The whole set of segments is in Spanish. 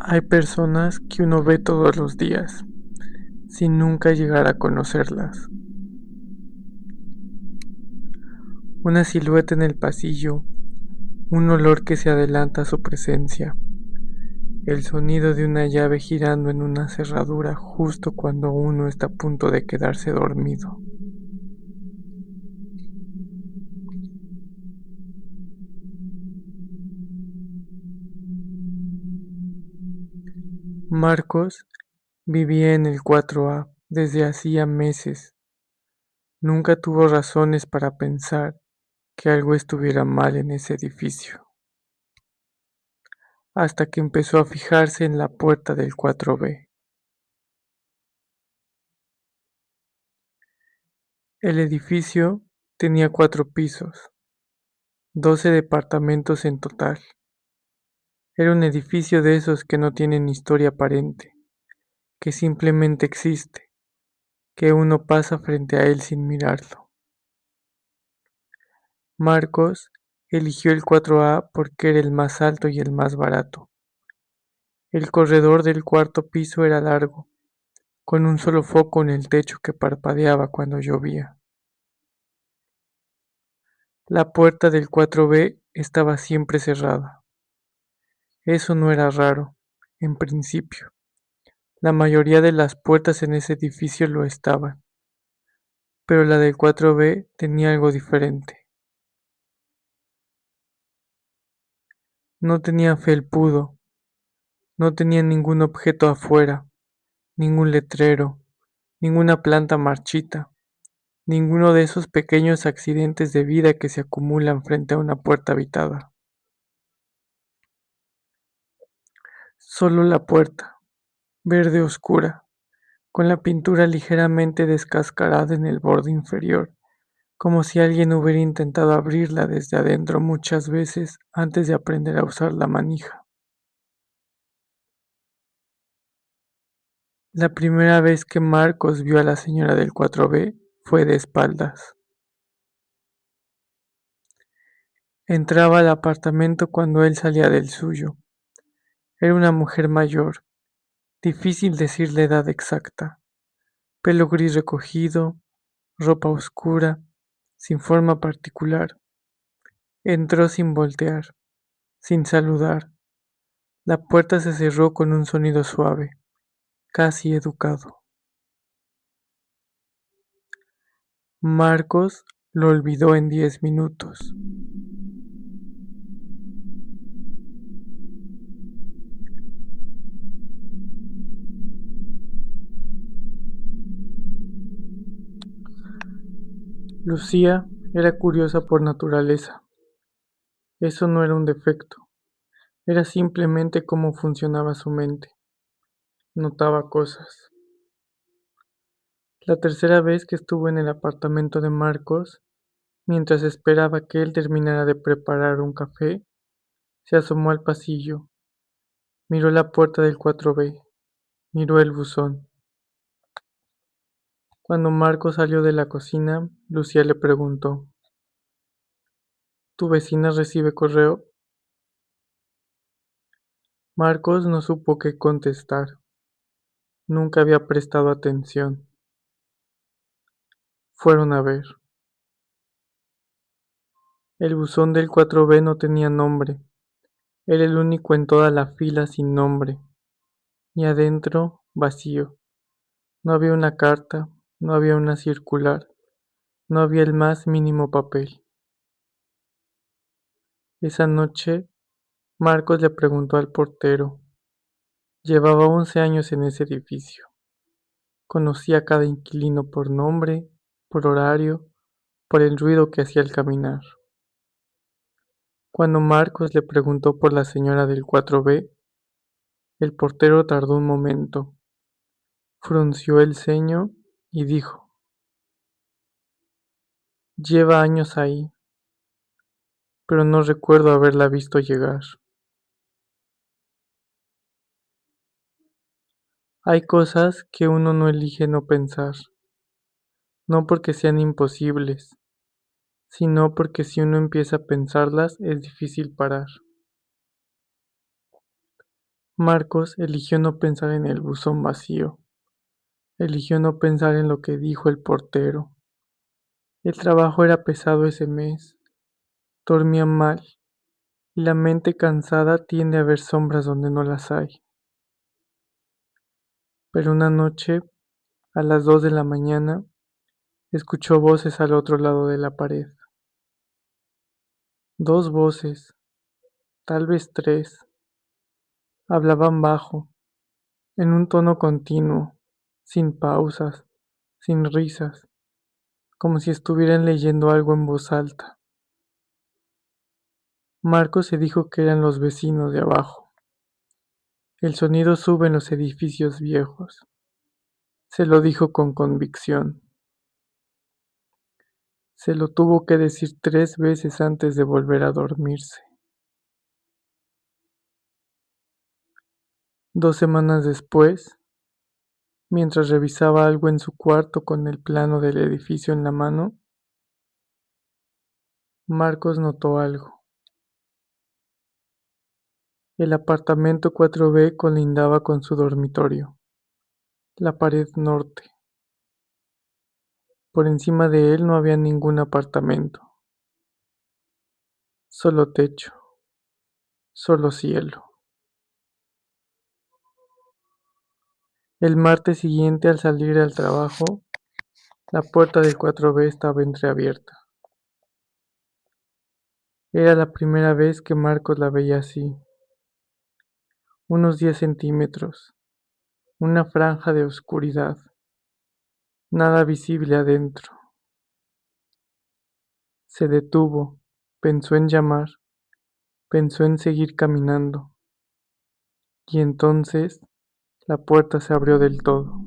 Hay personas que uno ve todos los días, sin nunca llegar a conocerlas. Una silueta en el pasillo, un olor que se adelanta a su presencia, el sonido de una llave girando en una cerradura justo cuando uno está a punto de quedarse dormido. Marcos vivía en el 4A desde hacía meses. Nunca tuvo razones para pensar que algo estuviera mal en ese edificio, hasta que empezó a fijarse en la puerta del 4B. El edificio tenía 4 pisos, 12 departamentos en total. Era un edificio de esos que no tienen historia aparente, que simplemente existe, que uno pasa frente a él sin mirarlo. Marcos eligió el 4A porque era el más alto y el más barato. El corredor del cuarto piso era largo, con un solo foco en el techo que parpadeaba cuando llovía. La puerta del 4B estaba siempre cerrada. Eso no era raro, en principio. La mayoría de las puertas en ese edificio lo estaban, pero la del 4B tenía algo diferente. No tenía felpudo, no tenía ningún objeto afuera, ningún letrero, ninguna planta marchita, ninguno de esos pequeños accidentes de vida que se acumulan frente a una puerta habitada. Solo la puerta, verde oscura, con la pintura ligeramente descascarada en el borde inferior, como si alguien hubiera intentado abrirla desde adentro muchas veces antes de aprender a usar la manija. La primera vez que Marcos vio a la señora del 4B fue de espaldas. Entraba al apartamento cuando él salía del suyo. Era una mujer mayor, difícil decir la edad exacta, pelo gris recogido, ropa oscura, sin forma particular. Entró sin voltear, sin saludar. La puerta se cerró con un sonido suave, casi educado. Marcos lo olvidó en 10 minutos. Lucía era curiosa por naturaleza. Eso no era un defecto, era simplemente cómo funcionaba su mente. Notaba cosas. La tercera vez que estuvo en el apartamento de Marcos, mientras esperaba que él terminara de preparar un café, se asomó al pasillo, miró la puerta del 4B, miró el buzón. Cuando Marcos salió de la cocina, Lucía le preguntó: ¿Tu vecina recibe correo? Marcos no supo qué contestar. Nunca había prestado atención. Fueron a ver. El buzón del 4B no tenía nombre. Era el único en toda la fila sin nombre. Y adentro, vacío. No había una carta, no había una circular, no había el más mínimo papel. Esa noche, Marcos le preguntó al portero. Llevaba 11 años en ese edificio. Conocía a cada inquilino por nombre, por horario, por el ruido que hacía al caminar. Cuando Marcos le preguntó por la señora del 4B, el portero tardó un momento, frunció el ceño y dijo: Lleva años ahí, pero no recuerdo haberla visto llegar. Hay cosas que uno no elige no pensar, no porque sean imposibles, sino porque si uno empieza a pensarlas es difícil parar. Marcos eligió no pensar en el buzón vacío, eligió no pensar en lo que dijo el portero. El trabajo era pesado ese mes, dormía mal, y la mente cansada tiende a ver sombras donde no las hay. Pero una noche, a las 2 de la mañana, escuchó voces al otro lado de la pared. Dos voces, tal vez tres, hablaban bajo, en un tono continuo, sin pausas, sin risas, como si estuvieran leyendo algo en voz alta. Marco se dijo que eran los vecinos de abajo. El sonido sube en los edificios viejos. Se lo dijo con convicción. Se lo tuvo que decir 3 veces antes de volver a dormirse. 2 semanas después, mientras revisaba algo en su cuarto con el plano del edificio en la mano, Marcos notó algo. El apartamento 4B colindaba con su dormitorio, la pared norte. Por encima de él no había ningún apartamento, solo techo, solo cielo. El martes siguiente, al salir al trabajo, la puerta del 4B estaba entreabierta. Era la primera vez que Marcos la veía así. Unos 10 centímetros, una franja de oscuridad, nada visible adentro. Se detuvo, pensó en llamar, pensó en seguir caminando, y entonces la puerta se abrió del todo.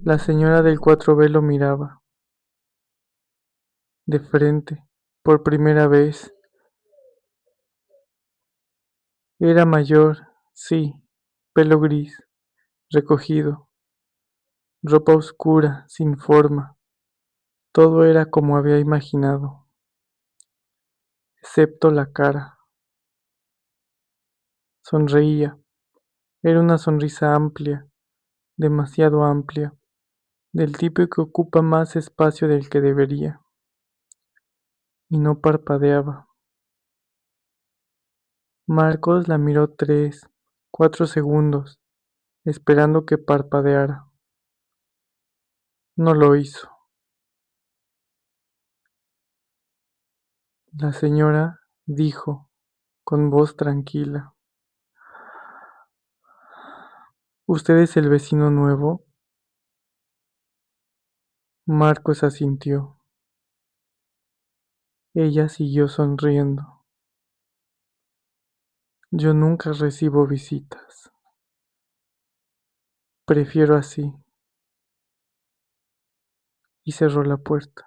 La señora del 4B lo miraba, de frente, por primera vez. Era mayor, sí, pelo gris, recogido, ropa oscura, sin forma. Todo era como había imaginado, excepto la cara. Sonreía. Era una sonrisa amplia, demasiado amplia, del tipo que ocupa más espacio del que debería. Y no parpadeaba. Marcos la miró 3, 4 segundos, esperando que parpadeara. No lo hizo. La señora dijo, con voz tranquila: ¿Usted es el vecino nuevo? Marcos asintió. Ella siguió sonriendo. Yo nunca recibo visitas. Prefiero así. Y cerró la puerta.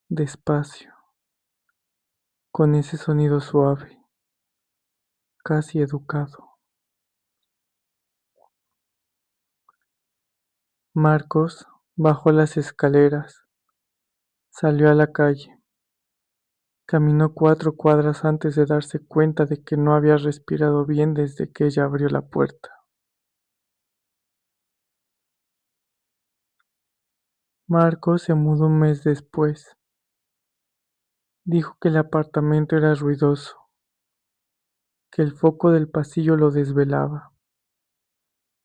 Despacio, con ese sonido suave, casi educado. Marcos bajó las escaleras, salió a la calle, caminó 4 cuadras antes de darse cuenta de que no había respirado bien desde que ella abrió la puerta. Marcos se mudó un mes después. Dijo que el apartamento era ruidoso, que el foco del pasillo lo desvelaba,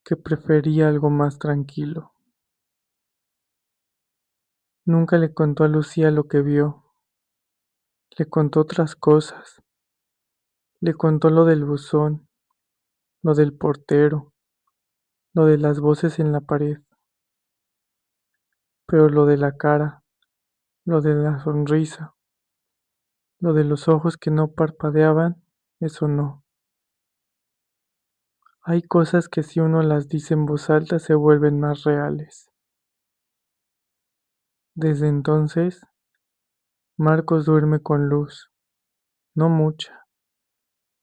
que prefería algo más tranquilo. Nunca le contó a Lucía lo que vio. Le contó otras cosas. Le contó lo del buzón, lo del portero, lo de las voces en la pared. Pero lo de la cara, lo de la sonrisa, lo de los ojos que no parpadeaban, eso no. Hay cosas que si uno las dice en voz alta se vuelven más reales. Desde entonces, Marcos duerme con luz, no mucha,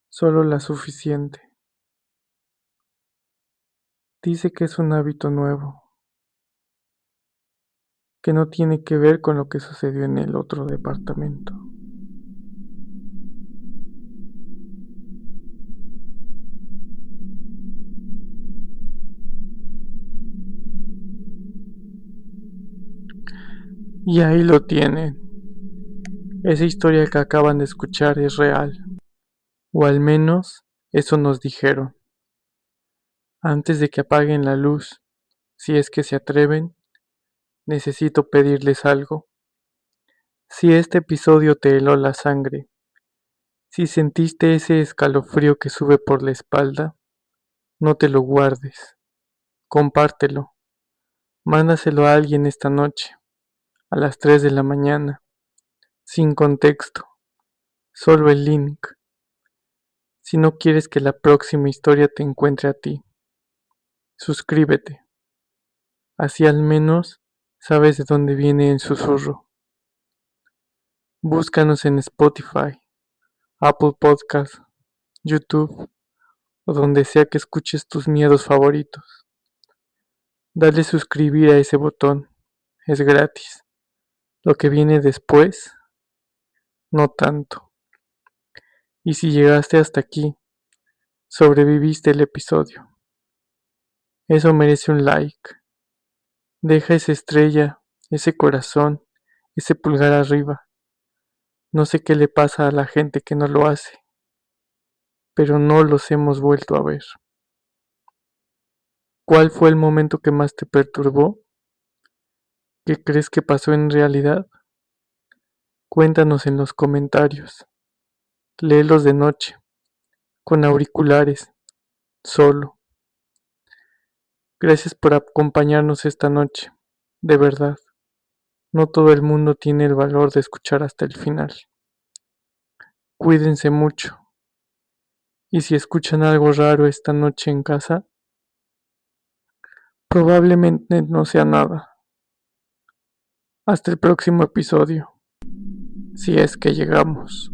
solo la suficiente. Dice que es un hábito nuevo, que no tiene que ver con lo que sucedió en el otro departamento. Y ahí lo tienen. Esa historia que acaban de escuchar es real, o al menos eso nos dijeron. Antes de que apaguen la luz, si es que se atreven, necesito pedirles algo. Si este episodio te heló la sangre, si sentiste ese escalofrío que sube por la espalda, no te lo guardes, compártelo, mándaselo a alguien esta noche, a las 3 de la mañana, sin contexto, solo el link, si no quieres que la próxima historia te encuentre a ti. Suscríbete, así al menos sabes de dónde viene el susurro. Búscanos en Spotify, Apple Podcasts, YouTube o donde sea que escuches tus miedos favoritos. Dale suscribir a ese botón, es gratis. Lo que viene después, no tanto. Y si llegaste hasta aquí, sobreviviste el episodio. Eso merece un like. Deja esa estrella, ese corazón, ese pulgar arriba. No sé qué le pasa a la gente que no lo hace, pero no los hemos vuelto a ver. ¿Cuál fue el momento que más te perturbó? ¿Qué crees que pasó en realidad? Cuéntanos en los comentarios. Léelos de noche, con auriculares, solo. Gracias por acompañarnos esta noche. De verdad, no todo el mundo tiene el valor de escuchar hasta el final. Cuídense mucho. Y si escuchan algo raro esta noche en casa, probablemente no sea nada. Hasta el próximo episodio, si es que llegamos.